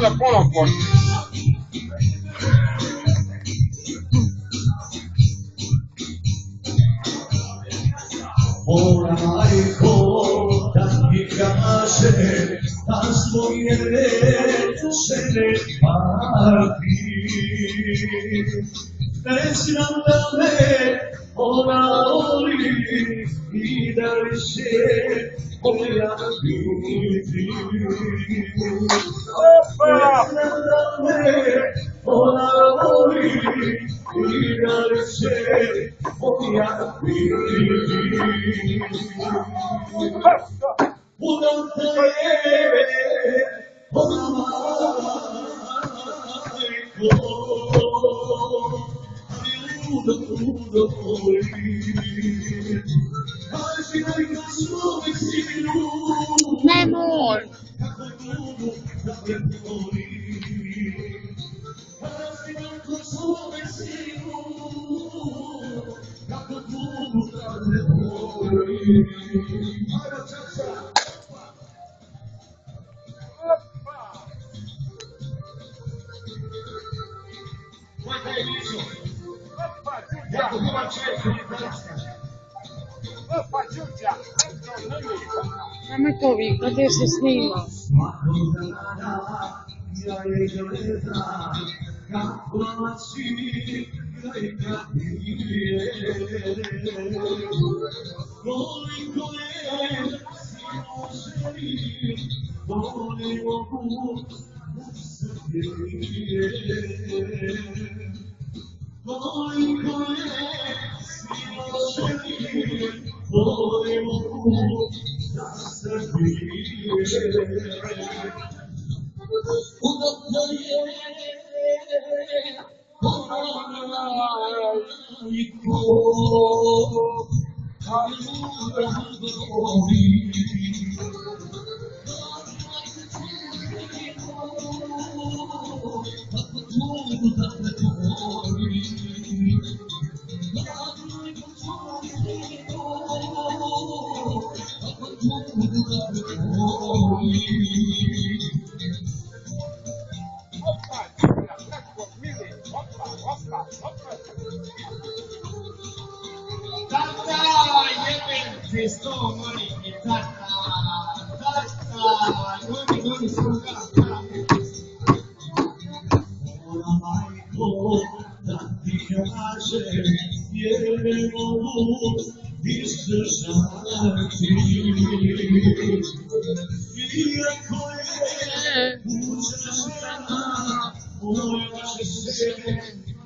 да понапор. Ora majko, da ti kaže, da svoje se ne pati. Ne znam da me ona voli i da li će moja biti. Ne znam da me ona voli i da li će moja biti. Budam te ona majko, ludo voli. Kaži majko svome sinu, Nemoj! kako ludo da te voli. Kaži majko svome sinu, kako ludo da te voli. Ajde, čača! Mojka je ličo. Jako dobar čovjek koji je Hrvatska. Nemoj to vikati jer se snima. Svakog dana ja je gledam kako noći igra i kad pije. Koliko je sino želim, toliko put se pije. Koliko je sino želim, toliko put se pije. Udobno je ona majko, ali ludo voli. Kako ludo da te voli. Tata, jebem ti sto mojih tata, goni svoga tata. Ona majko, da ti kaže, jer ne mogu izdržati. Iako je tuđa žena, moja će se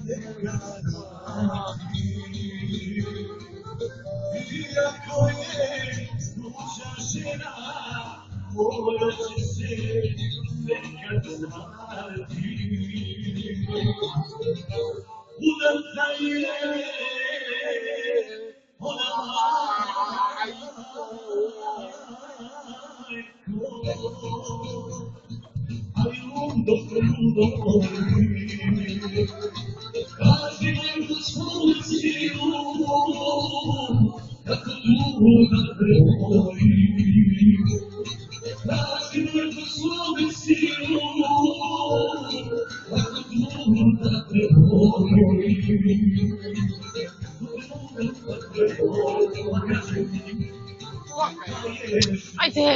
njega dati. Iako je tuđa žena, moja će se nekad znati. Udata je ona majko, ali ludo voli. Kaži majko svome sinu, kako ludo te voli. Kaži majko svome sinu, kako ludo te voli. Ajde!